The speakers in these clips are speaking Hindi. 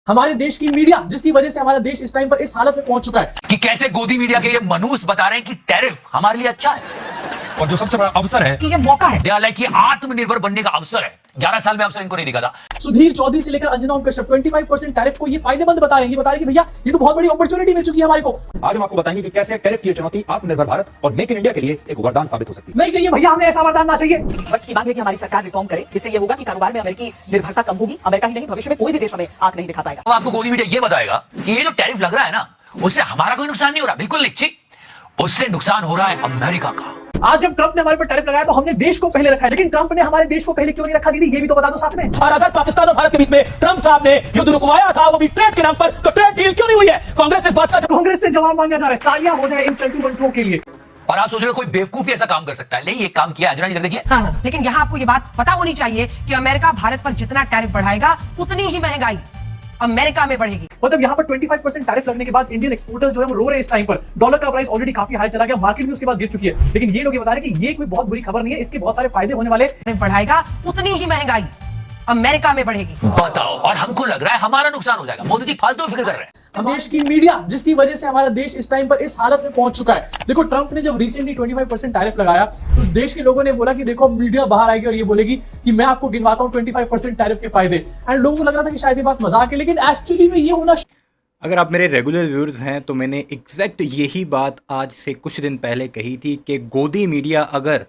हमारे देश की मीडिया, जिसकी वजह से हमारा देश इस टाइम पर इस हालत में पहुंच चुका है कि कैसे गोदी मीडिया के ये मनूस बता रहे हैं कि टैरिफ हमारे लिए अच्छा है और जो सबसे बड़ा अवसर है कि ये मौका है। कि आत्मनिर्भर बनने का अवसर है। 11 साल में अवसर इनको नहीं दिखा था। सुधीर चौधरी से लेकर अंजना ओम कश्यप 25% टैरिफ को ये फायदेमंद बता रहे हैं। ये बता रहे हैं कि भैया ये तो बहुत बड़ी अपॉर्चुनिटी मिल चुकी है हमारे को। आज हम आपको बताएंगे कि कैसे टैरिफ की चुनौती आत्मनिर्भर भारत और मेक इन इंडिया के लिए एक वरदान साबित हो सकती है। नहीं चाहिए भैया, हमें ऐसा वरदान ना चाहिए। वक्त की मांग है कि हमारी सरकार रिफॉर्म करे। इससे ये होगा कि कारोबार में अमेरिकी निर्भरता कम होगी। अमेरिका ही नहीं, भविष्य में कोई भी देश हमें आंख नहीं दिखा पाएगा। अब आपको गोदी मीडिया ये बताएगा कि ये जो टैरिफ लग रहा है ना, उससे हमारा कोई नुकसान नहीं हो रहा। बिल्कुल नहीं, उससे नुकसान हो रहा है अमेरिका का। आज जब ट्रंप ने हमारे पर टैरिफ लगाया तो हमने देश को पहले रखा है, लेकिन ट्रंप ने हमारे देश को पहले क्यों नहीं रखा दीदी, ये भी तो बता दो साथ में। और अगर पाकिस्तान और भारत के बीच में ट्रंप साहब ने युद्ध रुकवाया था, वो भी ट्रेड के नाम पर, तो ट्रेड डील क्यों नहीं हुई है? कांग्रेस इस बात का कांग्रेस से जवाब मांगा जा रहा है। तालियां हो जाए इन चंटू बंटुओं के लिए। और आप सोच रहे हो कोई बेवकूफी ऐसा काम कर सकता है? नहीं, ये काम किया है। देखिए, हाँ, लेकिन यहाँ आपको ये बात पता होनी चाहिए कि अमेरिका भारत पर जितना टैरिफ बढ़ाएगा उतनी ही महंगाई अमेरिका में बढ़ेगी। मतलब यहाँ पर 25% टैरिफ लगने के बाद इंडियन एक्सपोर्टर्स जो है वो रो रहे हैं इस टाइम पर। डॉलर का प्राइस ऑलरेडी काफी हाई चला गया, मार्केट भी उसके बाद गिर चुकी है, लेकिन ये लोग ये बता रहे हैं कि ये कोई बहुत बुरी खबर नहीं है, इसके बहुत सारे फायदे होने वाले। बढ़ाएगा उतनी ही महंगाई अमेरिका में बढ़ेगी। बताओ, और हमको लग रहा है हमारा नुकसान हो जाएगा। मोदी जी फालतू फिक्र कर रहे हैं। हम देश की मीडिया, जिसकी वजह से हमारा देश इस टाइम पर इस हालत में पहुंच चुका है। देखो, ट्रंप ने जब रिसेंटली 25% टैरिफ लगाया तो देश के लोगों ने बोला कि देखो मीडिया बाहर आएगी और ये बोलेगी कि मैं आपको गिनवाता हूं 25% टैरिफ के फायदे। एंड लोगों को लग रहा था कि शायद ये बात मजाक है, लेकिन एक्चुअली में ये होना। अगर आप मेरे रेगुलर व्यूअर्स हैं तो मैंने एग्जैक्ट यही बात आज से कुछ दिन पहले कही थी कि गोदी मीडिया अगर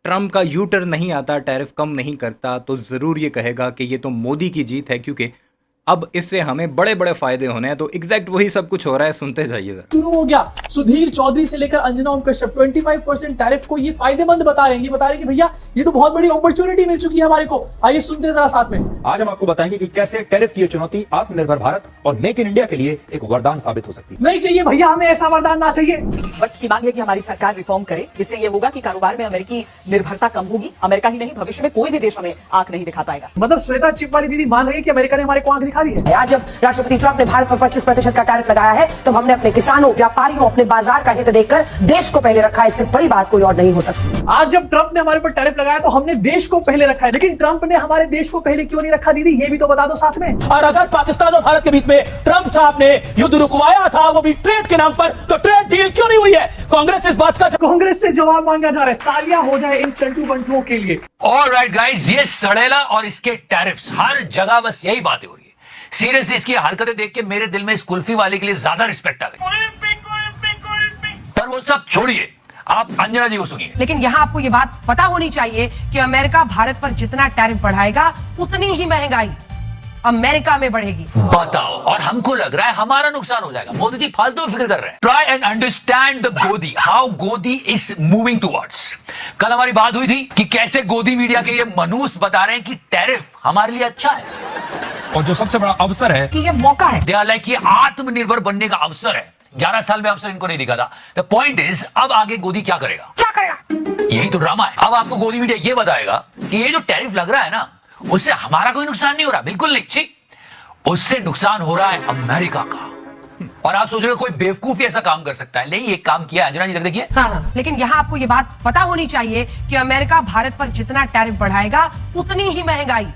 ट्रंप का यू टर्न नहीं आता, टैरिफ कम नहीं करता, तो ज़रूर ये कहेगा कि ये तो मोदी की जीत है, क्योंकि अब इससे हमें बड़े बड़े फायदे होने हैं। तो एग्जैक्ट वही सब कुछ हो रहा है, सुनते जाइए जरा। शुरू हो गया। सुधीर चौधरी से लेकर अंजना ओम कश्यप 25% टैरिफ को ये फायदेमंद बता रहे हैं। ये बता रहे हैं कि भैया ये तो बहुत बड़ी अपॉर्चुनिटी मिल चुकी है हमारे को। आइए सुनते जरा साथ में। आज हम आपको बताएंगे कि कैसे टैरिफ की चुनौती आत्मनिर्भर भारत और मेक इन इंडिया के लिए एक वरदान साबित हो सकती है। नहीं चाहिए भैया, हमें ऐसा वरदान ना चाहिए। वक्त की मांग है कि हमारी सरकार रिफॉर्म करे। इससे ये होगा कि कारोबार में अमेरिकी निर्भरता कम होगी। अमेरिका ही नहीं, भविष्य में कोई भी देश हमें आंख नहीं दिखा पाएगा। मतलब श्वेता चिप वाली दीदी मान रही है कि अमेरिका ने हमारे को आंख दिखा दी है। आज जब राष्ट्रपति ट्रंप ने भारत पर 25% का टैरिफ लगाया है तो हमने अपने किसानों, व्यापारियों, अपने बाजार का हित देखकर देश को पहले रखा है। इससे बड़ी बात कोई और नहीं हो सकती। आज जब ट्रंप ने हमारे पर टैरिफ लगाया तो हमने देश को पहले रखा है, लेकिन ट्रंप ने हमारे देश को पहले क्यों नहीं रखा दीदी, ये भी तो बता दो साथ में। और अगर पाकिस्तान और भारत के बीच में ट्रंप साहब ने युद्ध रुकवाया था, वो भी ट्रेड के नाम पर, तो ट्रेड डील क्यों नहीं हुई है? कांग्रेस इस बात का कांग्रेस से जवाब मांगा जा रहा है। तालियां हो जाए इन चंटू बंटुओं के लिए। ऑलराइट गाइस, ये सड़ेला और इसके टैरिफ्स, हर जगह बस यही बातें हो रही है। सीरियसली इसकी हरकतें देख के मेरे दिल में इस कुल्फी वाले के लिए ज्यादा रिस्पेक्ट आ गई। पर वो सब छोड़िए, आप अंजना जी को सुनिए। लेकिन यहाँ आपको ये बात पता होनी चाहिए कि अमेरिका भारत पर जितना टैरिफ बढ़ाएगा उतनी ही महंगाई अमेरिका में बढ़ेगी। बताओ, और हमको लग रहा है हमारा नुकसान हो जाएगा। मोदी जी फालतू फिक्र कर रहे हैं। ट्राई एंड अंडरस्टैंड द गोदी, हाउ गोदी इज मूविंग टुवर्ड्स। कल हमारी बात हुई थी कि कैसे गोदी मीडिया के ये मनूस बता रहे हैं कि टैरिफ हमारे लिए अच्छा है और जो सबसे बड़ा अवसर है कि ये मौका है। कि आत्मनिर्भर बनने का अवसर है। 11 साल में अवसर इनको नहीं दिखा था। द पॉइंट इज, अब आगे गोदी क्या करेगा? यही तो ड्रामा है। अब आपको गोदी मीडिया ये बताएगा कि ये जो टैरिफ लग रहा है ना, उससे हमारा कोई नुकसान नहीं हो रहा। बिल्कुल नहीं, उससे नुकसान हो रहा है अमेरिका का। और आप सोच रहे हो कोई बेवकूफी ऐसा काम कर सकता है? नहीं, ये काम किया है। अंजना जी देखिए, हाँ, लेकिन यहाँ आपको ये बात पता होनी चाहिए कि अमेरिका भारत पर जितना टैरिफ बढ़ाएगा उतनी ही महंगाई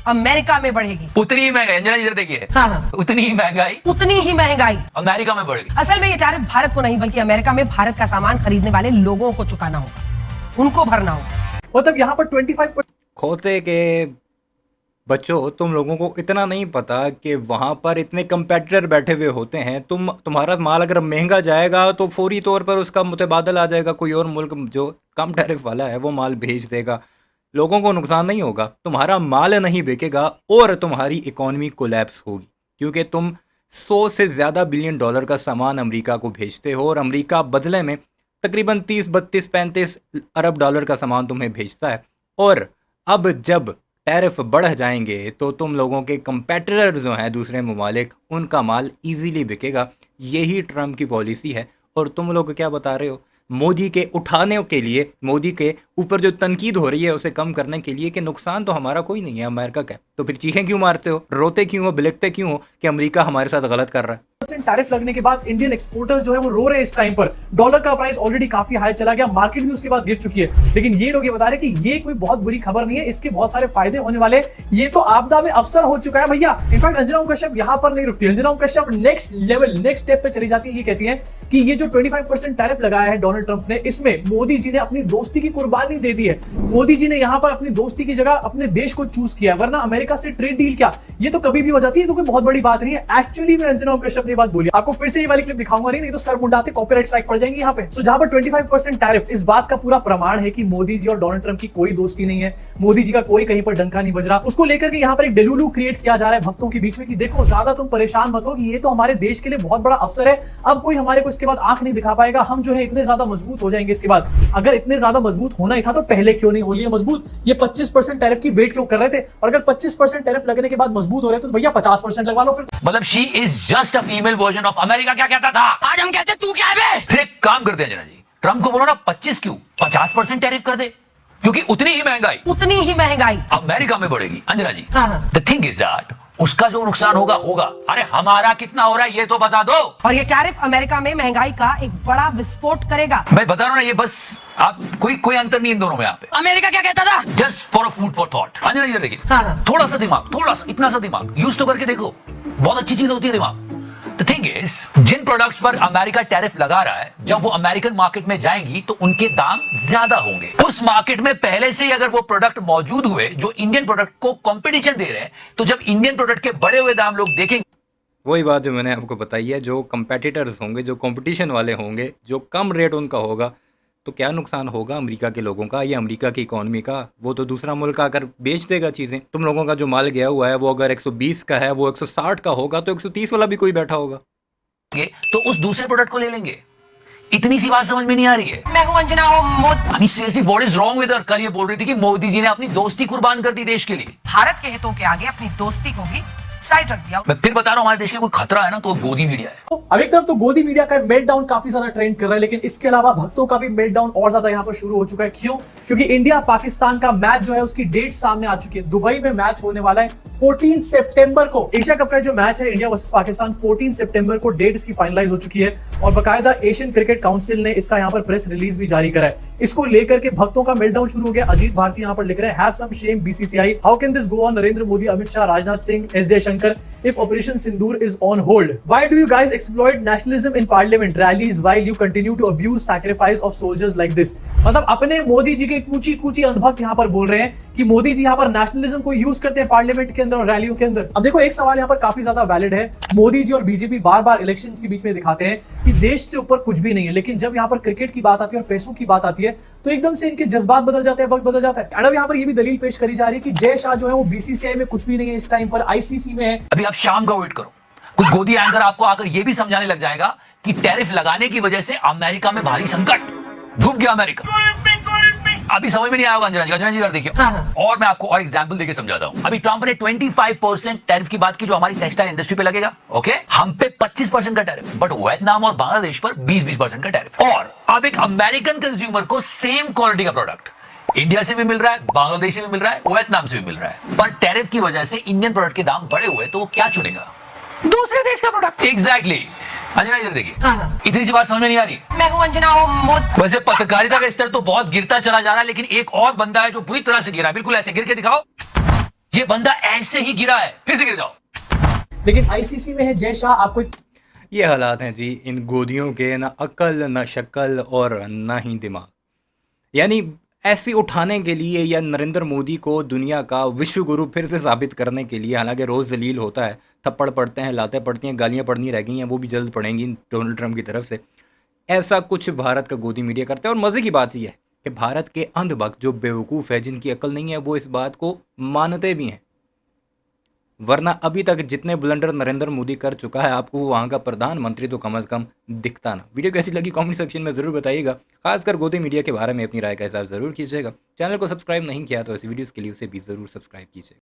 अमेरिका में बढ़ेगी। उतनी ही महंगाई, अंजना जी देखिए, हाँ, उतनी ही महंगाई अमेरिका में बढ़ेगी। असल में ये टैरिफ भारत को नहीं बल्कि अमेरिका में भारत का सामान खरीदने वाले लोगों को चुकाना होगा, उनको भरना होगा। मतलब यहाँ पर 25% खोते के बच्चों, तुम लोगों को इतना नहीं पता कि वहाँ पर इतने कंपेटिटर बैठे हुए होते हैं। तुम्हारा माल अगर महंगा जाएगा तो फौरी तौर पर उसका मुतबादल आ जाएगा, कोई और मुल्क जो कम टैरिफ वाला है वो माल भेज देगा। लोगों को नुकसान नहीं होगा, तुम्हारा माल नहीं बिकेगा और तुम्हारी इकॉनमी कोलैप्स होगी, क्योंकि तुम 100 से ज़्यादा बिलियन डॉलर का सामान अमेरिका को भेजते हो और अमेरिका बदले में तकरीबन 30, 32, 35 अरब डॉलर का सामान तुम्हें भेजता है। और अब जब टैरिफ बढ़ जाएंगे तो तुम लोगों के कंपेटिटर जो हैं दूसरे ममालिक, उनका माल इजीली बिकेगा। यही ट्रंप की पॉलिसी है। और तुम लोग क्या बता रहे हो? मोदी के उठाने के लिए, मोदी के ऊपर जो तनकीद हो रही है उसे कम करने के लिए कि नुकसान तो हमारा कोई नहीं है, अमेरिका का है। तो फिर चीखें क्यों मारते हो, रोते क्यों हो, बिलखते क्यों हो कि अमेरिका हमारे साथ गलत कर रहा है? 25% टैरिफ लगने के बाद इंडियन एक्सपोर्टर्स जो है वो रो रहे हैं इस टाइम पर। डॉलर का प्राइस ऑलरेडी काफी हाई चला गया, मार्केट भी उसके बाद गिर चुकी है, लेकिन ये लोग ये बता रहे हैं कि ये कोई बहुत बुरी खबर नहीं है, इसके बहुत सारे फायदे होने वाले, ये तो आपदा में अवसर हो चुका है भैया। इनफैक्ट अंजना ओम कश्यप यहाँ पर नहीं रुकती, Anjana Om Kashyap next level, next step पे चली जाती है। ये कहती है कि ये जो 25% टैरिफ लगाया है डोनाल्ड ट्रंप ने, इसमें मोदी जी ने अपनी दोस्ती की कुर्बानी दे दी है। मोदी जी ने यहाँ पर अपनी दोस्ती की जगह अपने देश को चूज किया, वरना अमेरिका से ट्रेड डील क्या, ये तो कभी भी हो जाती है, तो कोई बहुत बड़ी बात नहीं है। एक्चुअली में अंजना ओम कश्यप ने बात बोली, आपको फिर से ये वाली क्लिप दिखाऊंगा नहीं तो सर मुंडाते कॉपीराइट स्ट्राइक पड़ जाएंगे यहाँ पे। सो जहां पर 25% टैरिफ, इस बात का पूरा प्रमाण है कि मोदी जी और डोनाल्ड ट्रंप की कोई दोस्ती नहीं है, मोदी जी का कोई कहीं पर डंका नहीं बज रहा। उसको लेकर के यहाँ पर एक डेलुलू क्रिएट किया जा रहा है भक्तों के बीच में कि देखो ज्यादा तुम परेशान मत हो, कि ये तो हमारे देश के लिए बहुत बड़ा अवसर है, अब कोई हमारे को इसके बाद आंख नहीं दिखा पाएगा, हम जो है इतने ज्यादा मजबूत हो जाएंगे इसके बाद। अगर इतने ज्यादा मजबूत होना ही था तो पहले क्यों नहीं हो लिया मजबूत? ये 25% टैरिफ की वेट क्यों कर रहे थे? और अगर 25% टैरिफ लगने के बाद मजबूत हो रहे थे तो भैया 50% लगवा लो फिर। मतलब she is just a female version of America. क्या कहता था? आज हम कहते तू क्या है? फिर एक काम करते हैं अंजना जी, ट्रंप को बोलो ना 25 क्यों 50% टैरिफ कर दे, क्योंकि उतनी ही महंगाई अमेरिका में बढ़ेगी। अंजना जी, द थिंग इज दैट उसका जो नुकसान होगा होगा, अरे हमारा कितना हो रहा है ये तो बता दो। और ये टैरिफ अमेरिका में महंगाई का एक बड़ा विस्फोट करेगा। मैं बता रहा हूं ना, ये बस आप कोई अंतर नहीं इन दोनों में। यहाँ पे अमेरिका क्या कहता था? Just for a food for thought. Anjana ji देखिए, थोड़ा सा दिमाग, थोड़ा सा, इतना सा दिमाग यूज तो करके देखो, बहुत अच्छी चीज होती है दिमाग। The thing is, जिन प्रोडक्ट्स पर अमेरिका टैरिफ लगा रहा है, जब वो अमेरिकन मार्केट में जाएंगी तो उनके दाम ज्यादा होंगे। उस मार्केट में पहले से ही अगर वो प्रोडक्ट मौजूद हुए जो इंडियन प्रोडक्ट को कंपटीशन दे रहे हैं, तो जब इंडियन प्रोडक्ट के बढ़े हुए दाम लोग देखेंगे, वही बात जो मैंने आपको बताई है, जो कंपेटिटर्स होंगे, जो कंपटीशन वाले होंगे, जो कम रेट उनका होगा, तो क्या नुकसान होगा अमेरिका के लोगों का या अमेरिका की इकोनॉमी का? वो तो दूसरा मुल्क आकर बेच देगा चीज़ें। तुम लोगों का जो माल गया हुआ है वो अगर 120 का है, वो 160 का होगा, तो 130 वाला भी कोई बैठा होगा, तो उस दूसरे प्रोडक्ट को ले लेंगे। इतनी सी बात समझ में नहीं आ रही है? मैं हूं Anjana Om. Seriously what is wrong with her? कल ये बोल रही थी कि मोदी जी ने अपनी दोस्ती कुर्बान कर दी देश के लिए, भारत के हितों के आगे अपनी दोस्ती को भी साइड रख दिया। मैं फिर बता रहा हूं, हमारे देश के कोई खतरा है ना तो गोदी मीडिया है। अब एक तरफ तो गोदी मीडिया का मेल्टडाउन काफी ज्यादा ट्रेंड कर रहा है, लेकिन इसके अलावा भक्तों का भी मेल्टडाउन और ज्यादा यहाँ पर शुरू हो चुका है। क्यों? क्योंकि इंडिया पाकिस्तान का मैच जो है उसकी डेट सामने आ चुकी है। दुबई में मैच होने वाला है 14 सितंबर को। एशिया कप का जो मैच है इंडिया वर्सेस पाकिस्तान, 14 सितंबर को डेट इसकी फाइनलाइज हो चुकी है और बाकायदा एशियन क्रिकेट काउंसिल ने इसका यहाँ पर प्रेस रिलीज भी जारी करा है। इसको लेकर के भक्तों का मेल्टडाउन शुरू हो गया। अजीत भारती यहाँ पर लिख रहे हैं, have some shame BCCI, how can this go on? Narendra Modi, Amit Shah, Rajnath Singh, S Jaishankar, if Operation Sindoor is on hold. Why do you guys exploit nationalism in parliament rallies while you continue to abuse sacrifice of soldiers like this? मतलब अपने मोदी जी के कूची अंधभक्त यहाँ पर बोल रहे हैं कि मोदी जी यहाँ पर नेशनलिज्म को यूज करते हैं पार्लियामेंट के अंदर और रैलियों के अंदर। अब देखो एक सवाल यहाँ पर काफी ज्यादा वैलिड है। मोदी जी और बीजेपी बार बार इलेक्शंस के बीच में दिखाते हैं कि देश से ऊपर कुछ भी नहीं है, लेकिन जब यहाँ पर क्रिकेट की बात आती है और पैसों की बात आती है तो एकदम से इनके जज्बात बदल जाते हैं, वक्त बदल जाता है। एंड अब यहाँ पर ये भी दलील पेश करी जा रही है कि जय शाह जो है वो बीसीसीआई में कुछ भी नहीं है, इस टाइम पर आईसीसी में है। अभी आप शाम का वेट करो, कोई गोदी एंकर आपको आकर यह भी समझाने लग जाएगा कि टैरिफ लगाने की वजह से अमेरिका में भारी संकट, डूब गया अमेरिका। अभी समझ में नहीं आया होगा अंजना जी देखिए। और मैं आपको और एग्जांपल देके समझाता हूं। अभी ट्रंप ने 25% टैरिफ की बात की जो हमारी टेक्सटाइल इंडस्ट्री पे लगेगा, ओके, हम पे 25% का टैरिफ, बट वियतनाम और बांग्लादेश पर 20% का टैरिफ। और अब एक अमेरिकन कंज्यूमर को सेम क्वालिटी का प्रोडक्ट इंडिया से भी मिल रहा है, बांग्लादेश से भी मिल रहा है, वियतनाम से भी मिल रहा है, पर टैरिफ की वजह से इंडियन प्रोडक्ट के दाम बढ़े हुए, तो वो क्या चुनेगा? दूसरे देश का प्रोडक्ट। एग्जैक्टली। अंजना इधर देखिए, इतनी सी बात समझ में नहीं आ रही? मैं हूं अंजना ओम। वैसे पत्रकारिता का स्तर तो बहुत गिरता चला जा रहा है, लेकिन एक और बंदा है जो बुरी तरह से गिरा है। बिल्कुल ऐसे गिर के दिखाओ, ये बंदा ऐसे ही गिरा है, फिर से गिर जाओ। लेकिन आईसीसी में है जय शाह। आपको ये हालात हैं जी इन गोदियों के, ना अक्ल ना शक्ल और ना ही दिमाग। यानी ऐसी उठाने के लिए या नरेंद्र मोदी को दुनिया का विश्व गुरु फिर से साबित करने के लिए, हालांकि रोज़ जलील होता है, थप्पड़ पड़ते हैं, लातें पड़ती हैं, गालियां पड़नी रह गई हैं, वो भी जल्द पड़ेंगी डोनाल्ड ट्रंप की तरफ से। ऐसा कुछ भारत का गोदी मीडिया करता है। और मज़े की बात यह है कि भारत के अंधभक्त जो बेवकूफ़ है, जिनकी अक्ल नहीं है, वो इस बात को मानते भी हैं। वरना अभी तक जितने ब्लंडर नरेंद्र मोदी कर चुका है, आपको वहाँ का प्रधानमंत्री तो कम अज़ कम दिखता ना। वीडियो कैसी लगी कमेंट सेक्शन में ज़रूर बताइएगा। खासकर गोदी मीडिया के बारे में अपनी राय का हिसाब ज़रूर कीजिएगा। चैनल को सब्सक्राइब नहीं किया तो ऐसी वीडियोज़ के लिए उसे भी ज़रूर सब्सक्राइब कीजिएगा।